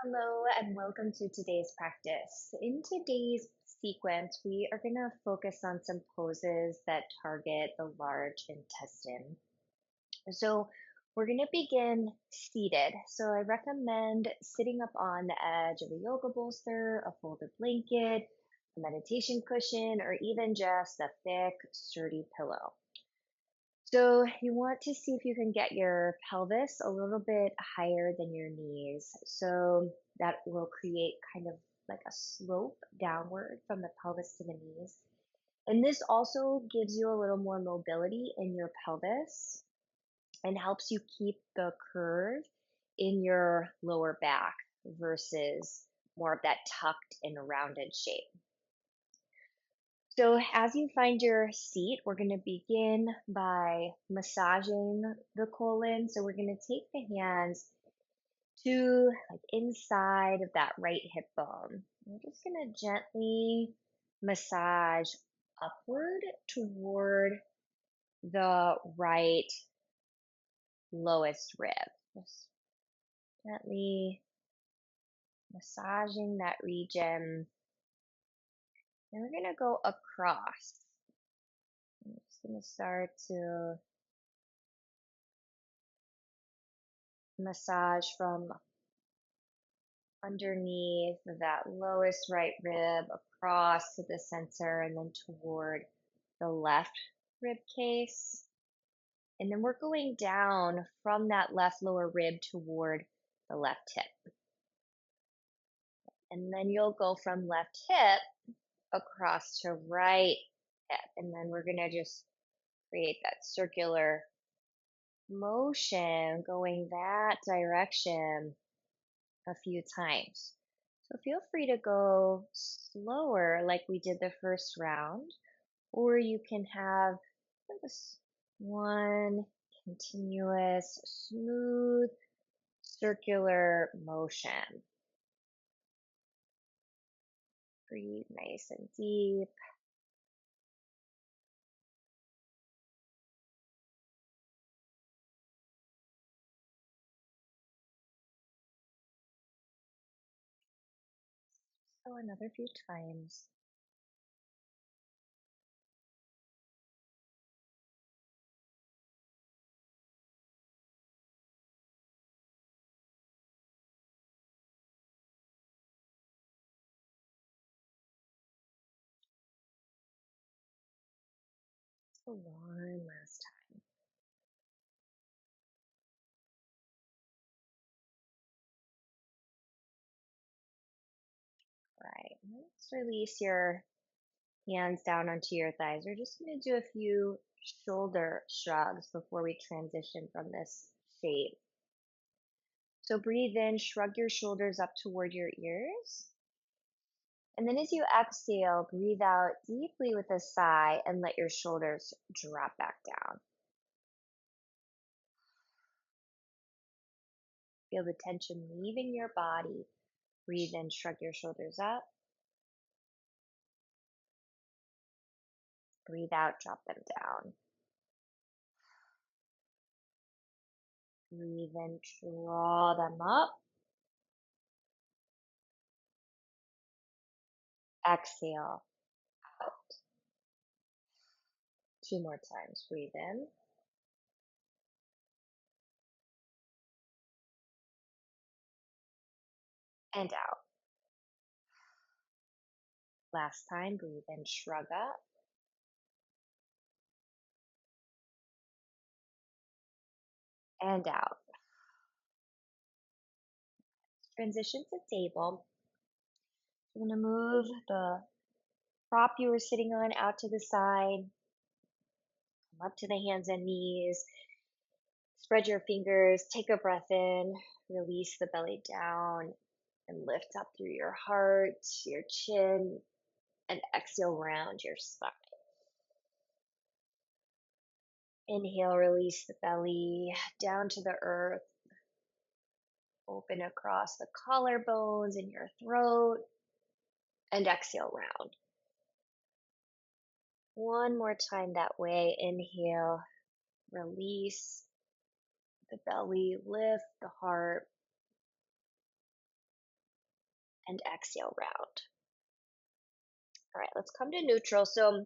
Hello and welcome to today's practice. In today's sequence, we are going to focus on some poses that target the large intestine. So we're going to begin seated. So I recommend sitting up on the edge of a yoga bolster, a folded blanket, a meditation cushion, or even just a thick, sturdy pillow. So you want to see if you can get your pelvis a little bit higher than your knees. So that will create kind of like a slope downward from the pelvis to the knees. And this also gives you a little more mobility in your pelvis and helps you keep the curve in your lower back versus more of that tucked and rounded shape. So as you find your seat, we're going to begin by massaging the colon. So we're going to take the hands to like inside of that right hip bone. We're just going to gently massage upward toward the right lowest rib. Just gently massaging that region. And we're going to go across. I'm just going to start to massage from underneath that lowest right rib across to the center and then toward the left rib case. And then we're going down from that left lower rib toward the left hip. And then you'll go from left hip across to right hip. And then we're going to just create that circular motion going that direction a few times. So feel free to go slower like we did the first round, or you can have this one continuous, smooth, circular motion. Breathe nice and deep. So another few times. So one last time. All right, let's release your hands down onto your thighs. We're just going to do a few shoulder shrugs before we transition from this shape. So breathe in, shrug your shoulders up toward your ears. And then as you exhale, breathe out deeply with a sigh and let your shoulders drop back down. Feel the tension leaving your body. Breathe in, shrug your shoulders up. Breathe out, drop them down. Breathe in, draw them up. Exhale out. Two more times. Breathe in. And out. Last time, breathe in, shrug up. And out. Transition to table. You're going to move the prop you were sitting on out to the side. Come up to the hands and knees. Spread your fingers. Take a breath in. Release the belly down and lift up through your heart, your chin, and exhale round your spine. Inhale, release the belly down to the earth. Open across the collarbones in your throat. And exhale round. One more time that way. Inhale, release. The belly, lift the heart, and exhale, round. All right, let's come to neutral. So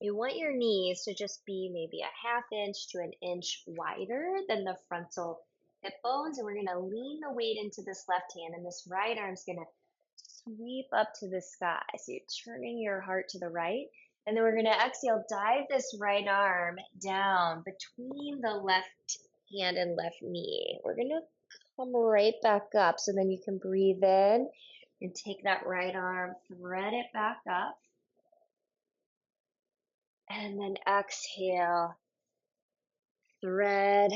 you want your knees to just be maybe a half inch to an inch wider than the frontal hip bones. And we're going to lean the weight into this left hand, and this right arm's going to sweep up to the sky. So you're turning your heart to the right. And then we're going to exhale, dive this right arm down between the left hand and left knee. We're going to come right back up. So then you can breathe in and take that right arm, thread it back up. And then exhale, thread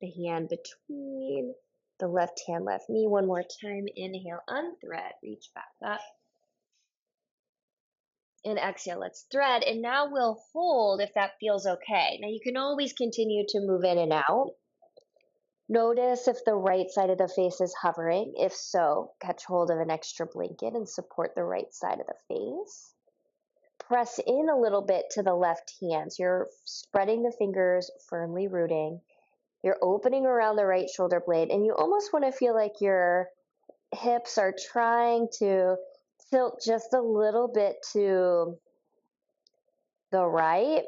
the hand between the left hand, left knee. One more time. Inhale, unthread, reach back up. And exhale, let's thread. And now we'll hold if that feels okay. Now you can always continue to move in and out. Notice if the right side of the face is hovering. If so, catch hold of an extra blanket and support the right side of the face. Press in a little bit to the left hand. So you're spreading the fingers, firmly rooting. You're opening around the right shoulder blade, and you almost want to feel like your hips are trying to tilt just a little bit to the right.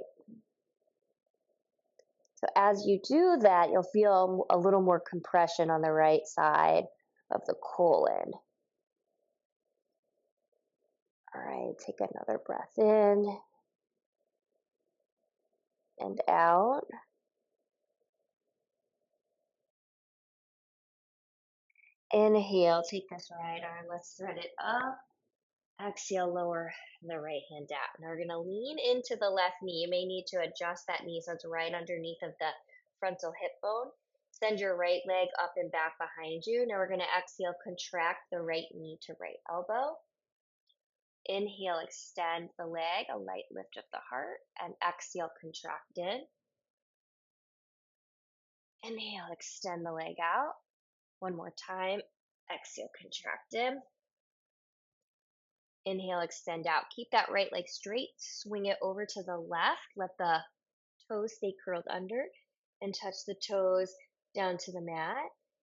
So as you do that, you'll feel a little more compression on the right side of the colon. All right, take another breath in and out. Inhale, take this right arm, let's thread it up. Exhale, lower the right hand down. Now we're going to lean into the left knee. You may need to adjust that knee so it's right underneath of the frontal hip bone. Send your right leg up and back behind you. Now we're going to exhale, contract the right knee to right elbow. Inhale, extend the leg, a light lift of the heart, and exhale, contract in. Inhale, extend the leg out. One more time. Exhale, contract in. Inhale, extend out. Keep that right leg straight. Swing it over to the left. Let the toes stay curled under and touch the toes down to the mat.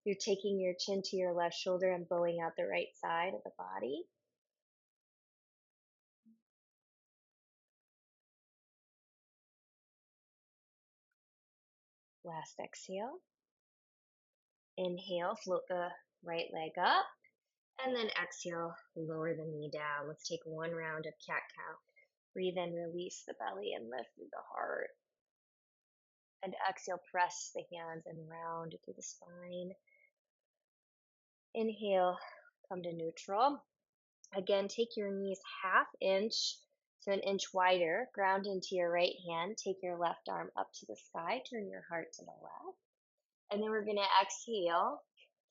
You're taking your chin to your left shoulder and bowing out the right side of the body. Last exhale. Inhale, float the right leg up. And then exhale, lower the knee down. Let's take one round of cat-cow. Breathe in, release the belly and lift through the heart. And exhale, press the hands and round through the spine. Inhale, come to neutral. Again, take your knees half inch to an inch wider. Ground into your right hand. Take your left arm up to the sky. Turn your heart to the left. And then we're going to exhale.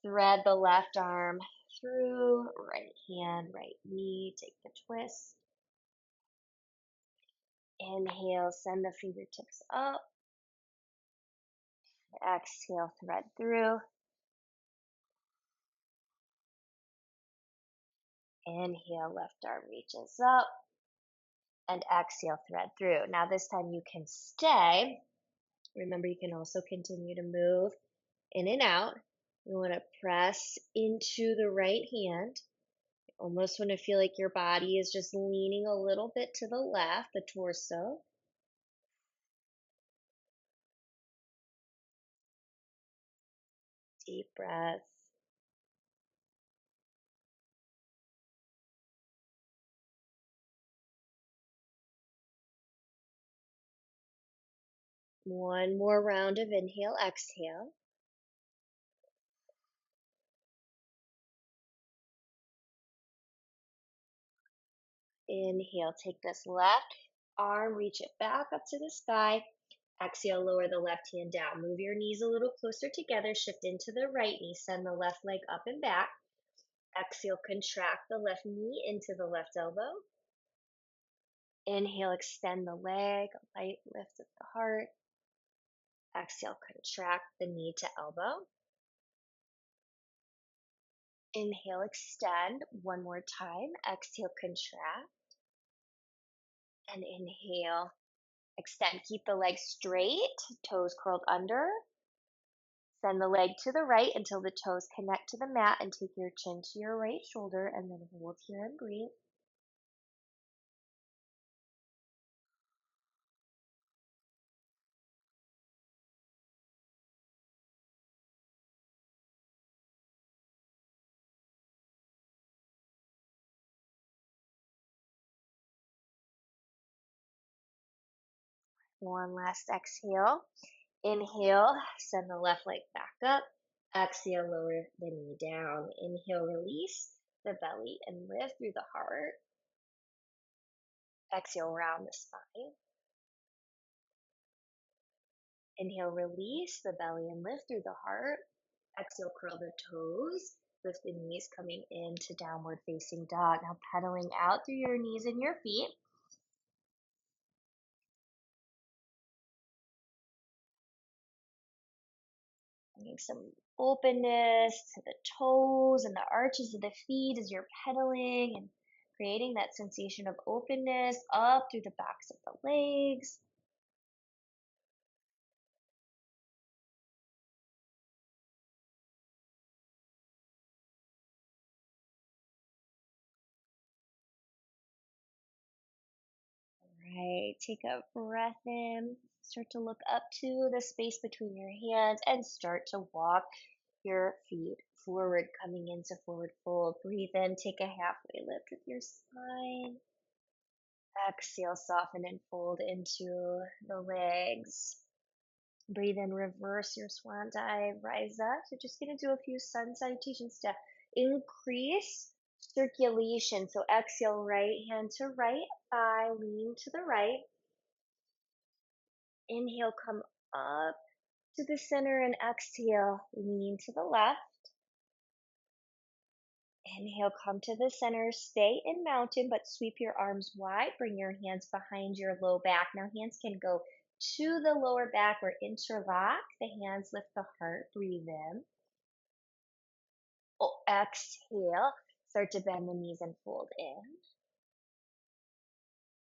Thread the left arm through, right hand, right knee. Take the twist. Inhale, send the fingertips up. Exhale, thread through. Inhale, left arm reaches up. And exhale, thread through. Now this time you can stay. Remember, you can also continue to move in and out. You want to press into the right hand. You almost want to feel like your body is just leaning a little bit to the left, the torso. Deep breath. One more round of inhale, exhale. Inhale, take this left arm, reach it back up to the sky. Exhale, lower the left hand down. Move your knees a little closer together. Shift into the right knee. Send the left leg up and back. Exhale, contract the left knee into the left elbow. Inhale, extend the leg, a light lift of the heart. Exhale, contract the knee to elbow. Inhale, extend one more time. Exhale, contract. And inhale, extend. Keep the legs straight, toes curled under. Send the leg to the right until the toes connect to the mat and take your chin to your right shoulder and then hold here and breathe. One last exhale. Inhale, send the left leg back up. Exhale, lower the knee down. Inhale, release the belly and lift through the heart. Exhale, round the spine. Inhale, release the belly and lift through the heart. Exhale, curl the toes. Lift the knees coming into downward facing dog. Now pedaling out through your knees and your feet. Bringing some openness to the toes and the arches of the feet as you're pedaling and creating that sensation of openness up through the backs of the legs. Right, take a breath in. Start to look up to the space between your hands and start to walk your feet forward, coming into forward fold. Breathe in, take a halfway lift with your spine. Exhale, soften and fold into the legs. Breathe in, reverse your swan dive, rise up. So just gonna do a few sun salutations to increase circulation. So exhale, right hand to right thigh, lean to the right. Inhale, come up to the center and exhale, lean to the left. Inhale, come to the center, stay in mountain, but sweep your arms wide. Bring your hands behind your low back. Now hands can go to the lower back or interlock. The hands lift the heart, breathe in. Oh, exhale, start to bend the knees and fold in.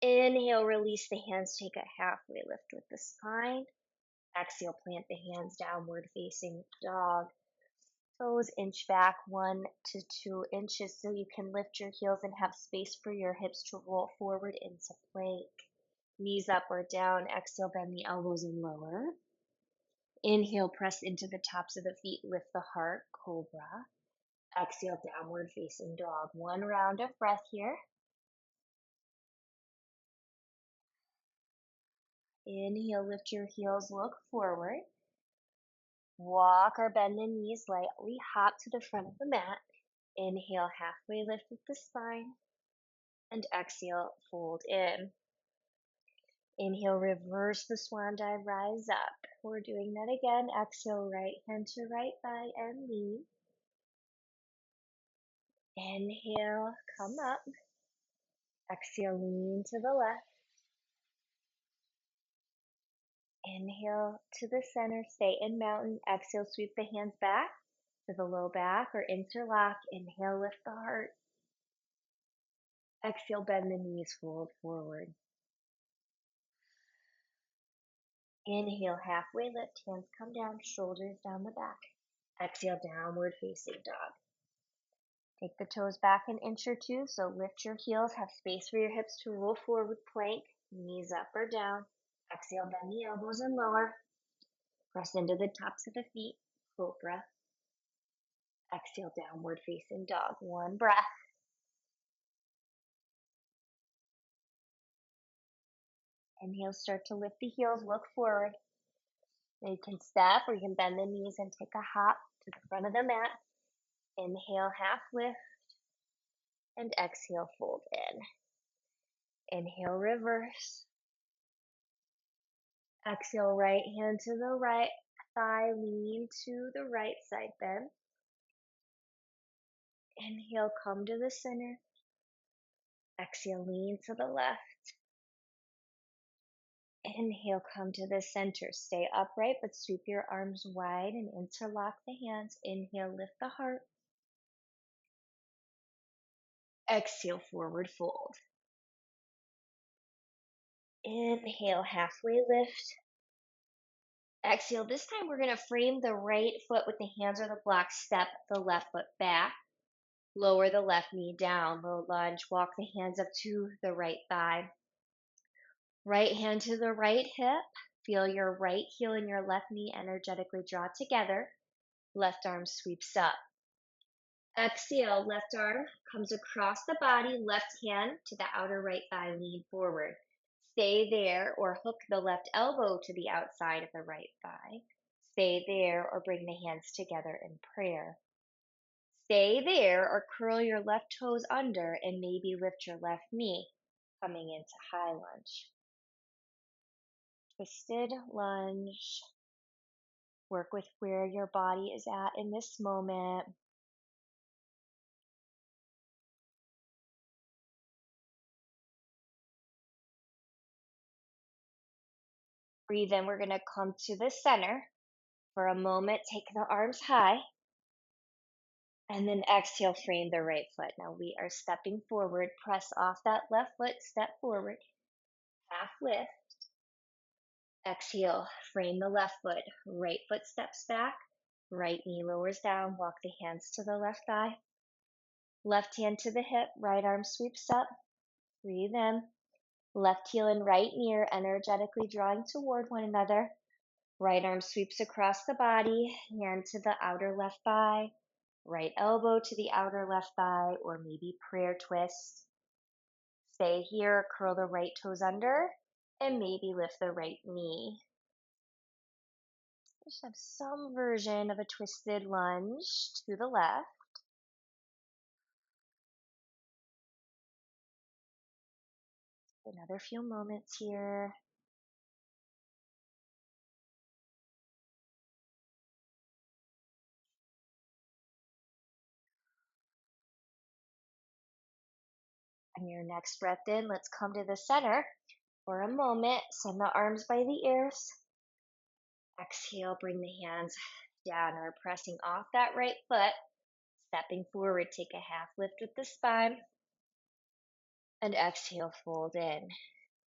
Inhale, release the hands, take a halfway lift with the spine. Exhale, plant the hands downward facing dog. Toes inch back 1 to 2 inches so you can lift your heels and have space for your hips to roll forward into plank. Knees up or down. Exhale, bend the elbows and lower. Inhale, press into the tops of the feet, lift the heart, cobra. Exhale, downward facing dog. One round of breath here. Inhale, lift your heels, look forward. Walk or bend the knees lightly, hop to the front of the mat. Inhale, halfway lift with the spine. And exhale, fold in. Inhale, reverse the swan dive, rise up. We're doing that again. Exhale, right hand to right thigh and lean. Inhale, come up. Exhale, lean to the left. Inhale to the center, stay in mountain. Exhale, sweep the hands back to the low back or interlock. Inhale, lift the heart. Exhale, bend the knees, fold forward. Inhale, halfway lift, hands come down, shoulders down the back. Exhale, downward facing dog. Take the toes back an inch or two, so lift your heels, have space for your hips to roll forward, plank, knees up or down. Exhale, bend the elbows and lower. Press into the tops of the feet, cobra. Exhale, downward facing dog. One breath. Inhale, start to lift the heels, look forward. Now you can step or you can bend the knees and take a hop to the front of the mat. Inhale, half lift, and exhale, fold in. Inhale, reverse. Exhale, right hand to the right thigh, lean to the right side bend. Inhale, come to the center. Exhale, lean to the left. Inhale, come to the center. Stay upright, but sweep your arms wide and interlock the hands. Inhale, lift the heart. Exhale, forward fold. Inhale, halfway lift. Exhale. This time we're going to frame the right foot with the hands or the block. Step the left foot back. Lower the left knee down. Low lunge. Walk the hands up to the right thigh. Right hand to the right hip. Feel your right heel and your left knee energetically draw together. Left arm sweeps up. Exhale, left arm comes across the body, left hand to the outer right thigh, lean forward. Stay there or hook the left elbow to the outside of the right thigh. Stay there or bring the hands together in prayer. Stay there or curl your left toes under and maybe lift your left knee, coming into high lunge. Twisted lunge. Work with where your body is at in this moment. Breathe in. We're going to come to the center. For a moment, take the arms high. And then exhale, frame the right foot. Now we are stepping forward. Press off that left foot. Step forward. Half lift. Exhale, frame the left foot. Right foot steps back. Right knee lowers down. Walk the hands to the left thigh. Left hand to the hip. Right arm sweeps up. Breathe in. Left heel and right knee are energetically drawing toward one another. Right arm sweeps across the body. Hand to the outer left thigh. Right elbow to the outer left thigh, or maybe prayer twist. Stay here, curl the right toes under, and maybe lift the right knee. Just have some version of a twisted lunge to the left. Another few moments here. On your next breath in, let's come to the center for a moment. Send the arms by the ears. Exhale, bring the hands down. We're pressing off that right foot. Stepping forward, take a half lift with the spine. And exhale, fold in.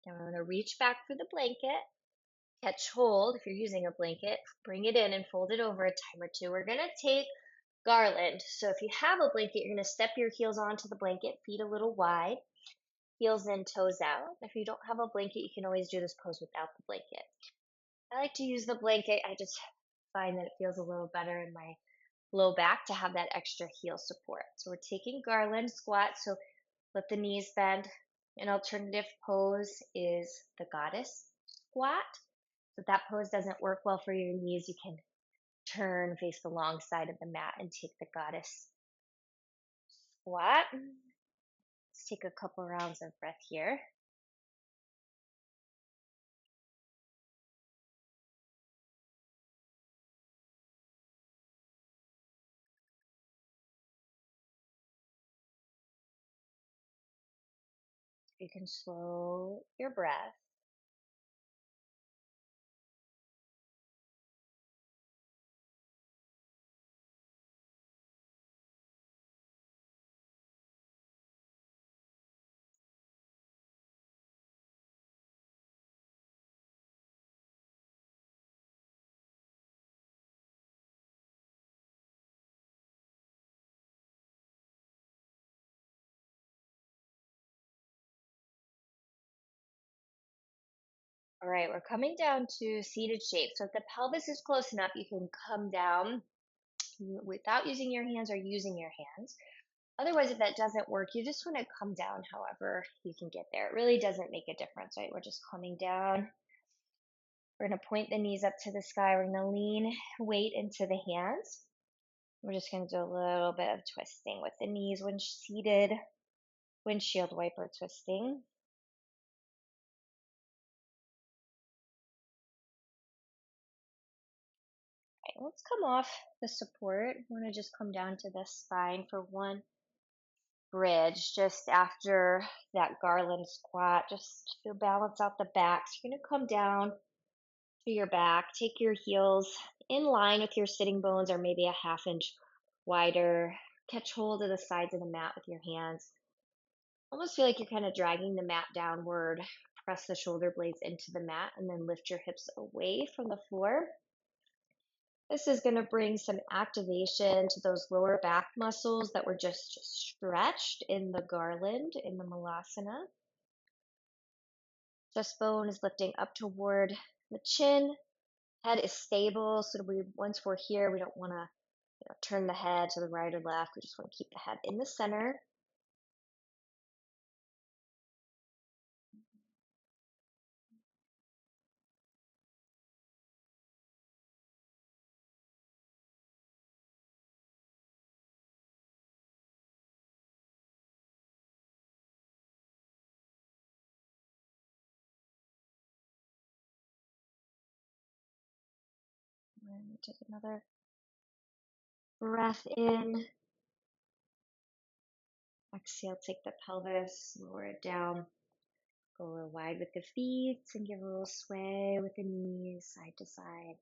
Now I'm going to reach back for the blanket. Catch hold. If you're using a blanket, bring it in and fold it over a time or two. We're going to take garland. So if you have a blanket, you're going to step your heels onto the blanket, feet a little wide, heels in, toes out. If you don't have a blanket, you can always do this pose without the blanket. I like to use the blanket. I just find that it feels a little better in my low back to have that extra heel support. So we're taking garland squat. So let the knees bend. An alternative pose is the goddess squat. So if that pose doesn't work well for your knees, you can turn, face the long side of the mat, and take the goddess squat. Let's take a couple rounds of breath here. You can slow your breath. All right, we're coming down to seated shape. So if the pelvis is close enough, you can come down without using your hands or using your hands. Otherwise, if that doesn't work, you just want to come down however you can get there. It really doesn't make a difference, right? We're just coming down. We're going to point the knees up to the sky. We're going to lean weight into the hands. We're just going to do a little bit of twisting with the knees when seated, windshield wiper twisting. Okay, let's come off the support. I want to just come down to the spine for one bridge just after that garland squat, just to balance out the back. So you're going to come down to your back, take your heels in line with your sitting bones or maybe a half inch wider. Catch hold of the sides of the mat with your hands. Almost feel like you're kind of dragging the mat downward. Press the shoulder blades into the mat and then lift your hips away from the floor. This is going to bring some activation to those lower back muscles that were just stretched in the garland, in the malasana. Chest bone is lifting up toward the chin. Head is stable, so once we're here, we don't want to turn the head to the right or left. We just want to keep the head in the center. And take another breath in. Exhale, take the pelvis, lower it down. Go a little wide with the feet and give a little sway with the knees side to side.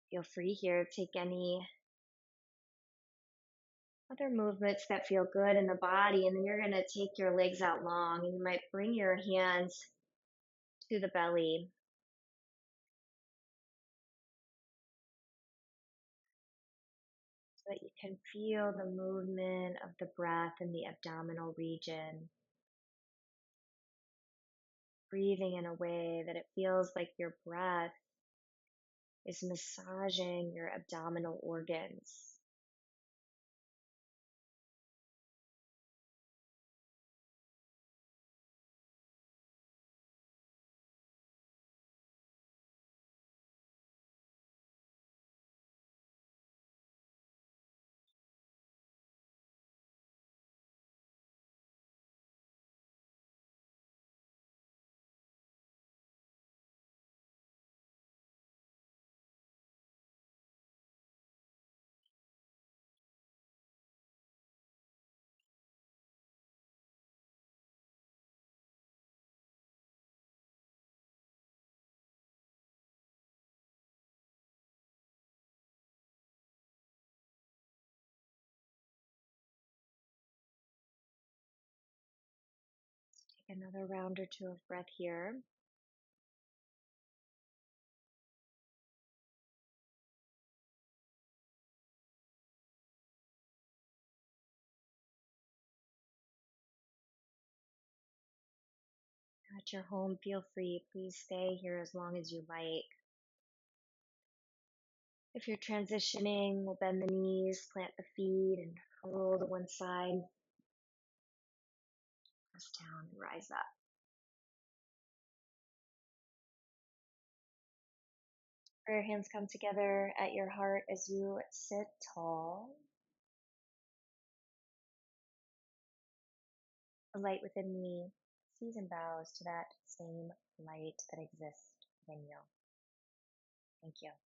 Feel free here to take any other movements that feel good in the body, and then you're going to take your legs out long, and you might bring your hands to the belly so that you can feel the movement of the breath in the abdominal region. Breathing in a way that it feels like your breath is massaging your abdominal organs. Take another round or two of breath here. At your home, feel free. Please stay here as long as you like. If you're transitioning, we'll bend the knees, plant the feet, and roll to one side. Press down and rise up. Prayer hands come together at your heart as you sit tall. The light within me sees and bows to that same light that exists within you. Thank you.